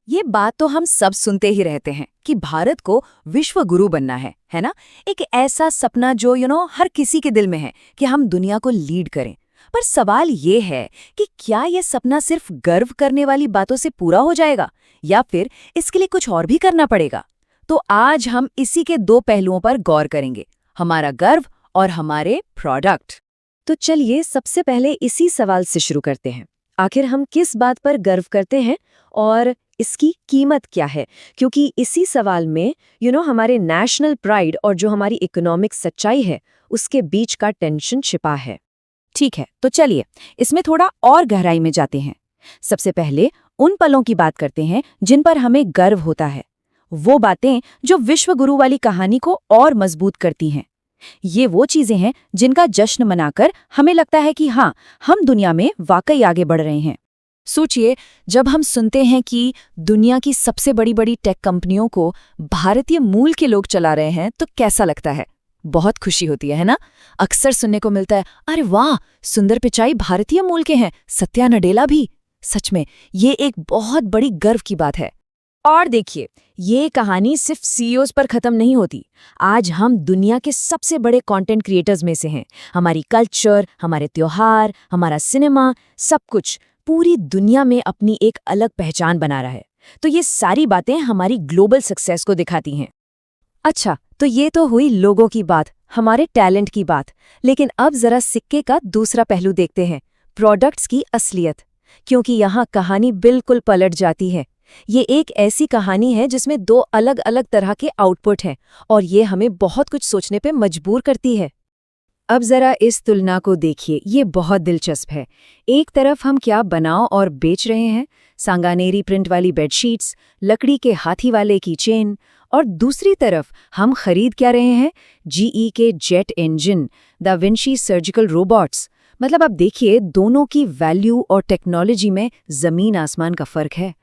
ये बात तो हम सब सुनते ही रहते हैं कि भारत को विश्व गुरु बनना है ना। एक ऐसा सपना जो हर किसी के दिल में है कि हम दुनिया को लीड करें। पर सवाल ये है कि क्या ये सपना सिर्फ गर्व करने वाली बातों से पूरा हो जाएगा या फिर इसके लिए कुछ और भी करना पड़ेगा। तो आज हम इसी के दो पहलुओं पर गौर करेंगे, हमारा गर्व और हमारे प्रोडक्ट। तो चलिए सबसे पहले इसी सवाल से शुरू करते हैं। आखिर हम किस बात पर गर्व करते हैं और इसकी कीमत क्या है? क्योंकि इसी सवाल में हमारे नेशनल प्राइड और जो हमारी इकोनॉमिक सच्चाई है उसके बीच का टेंशन छिपा है। ठीक है, तो चलिए इसमें थोड़ा और गहराई में जाते हैं। सबसे पहले उन पलों की बात करते हैं जिन पर हमें गर्व होता है, वो बातें जो विश्व गुरु वाली कहानी को और मजबूत करती हैं। ये वो चीजें हैं जिनका जश्न मनाकर हमें लगता है कि हाँ, हम दुनिया में वाकई आगे बढ़ रहे हैं। सोचिए, जब हम सुनते हैं कि दुनिया की सबसे बड़ी बड़ी टेक कंपनियों को भारतीय मूल के लोग चला रहे हैं तो कैसा लगता है? बहुत खुशी होती है ना? अक्सर सुनने को मिलता है, अरे वाह, सुंदर पिचाई भारतीय मूल के हैं, सत्या नडेला भी। सच में ये एक बहुत बड़ी गर्व की बात है। और देखिए, ये कहानी सिर्फ सीईओज पर खत्म नहीं होती। आज हम दुनिया के सबसे बड़े कंटेंट क्रिएटर्स में से हैं। हमारी कल्चर, हमारे त्योहार, हमारा सिनेमा, सब कुछ पूरी दुनिया में अपनी एक अलग पहचान बना रहा है। तो ये सारी बातें हमारी ग्लोबल सक्सेस को दिखाती हैं। अच्छा, तो ये तो हुई लोगों की बात, हमारे टैलेंट की बात। लेकिन अब जरा सिक्के का दूसरा पहलू देखते हैं, प्रोडक्ट्स की असलियत। क्योंकि यहाँ कहानी बिल्कुल पलट जाती है। ये एक ऐसी कहानी है जिसमें दो अलग अलग तरह के आउटपुट हैं और ये हमें बहुत कुछ सोचने पे मजबूर करती है। अब जरा इस तुलना को देखिए, ये बहुत दिलचस्प है। एक तरफ हम क्या बनाओ और बेच रहे हैं, सांगानेरी प्रिंट वाली बेडशीट्स, लकड़ी के हाथी वाले की चेन, और दूसरी तरफ हम खरीद क्या रहे हैं, जीई के jet engine, da Vinci surgical robots. मतलब अब देखिए, दोनों की वैल्यू और टेक्नोलॉजी में जमीन आसमान का फर्क है।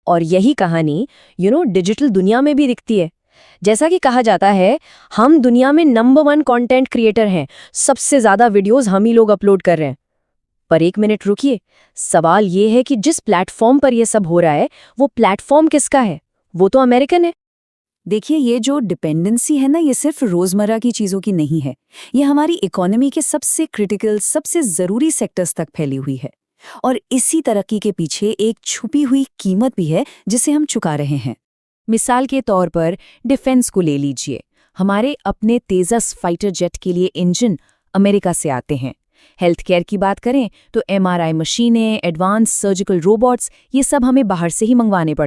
और यही कहानी डिजिटल दुनिया में भी दिखती है। जैसा कि कहा जाता है, हम दुनिया में नंबर 1 कंटेंट क्रिएटर हैं, सबसे ज्यादा वीडियोस हम ही लोग अपलोड कर रहे हैं। पर एक मिनट रुकिए, सवाल ये है कि जिस प्लेटफॉर्म पर ये सब हो रहा है, वो प्लेटफॉर्म किसका है? वो तो अमेरिकन है। देखिए, ये जो डिपेंडेंसी है ना, ये सिर्फ रोजमर्रा की चीजों की नहीं है। ये हमारी इकोनॉमी के सबसे क्रिटिकल, सबसे जरूरी सेक्टर्स तक फैली हुई है। और इसी तरक्की के पीछे एक छुपी हुई कीमत भी है जिसे हम चुका रहे हैं। मिसाल के तौर पर डिफेंस को ले लीजिए। हमारे अपने तेजस फाइटर जेट के लिए इंजन अमेरिका से आते हैं। हेल्थ केयर की बात करें तो एमआरआई मशीनें, एडवांस सर्जिकल रोबोट्स, ये सब हमें बाहर से ही मंगवाने पड़ते हैं।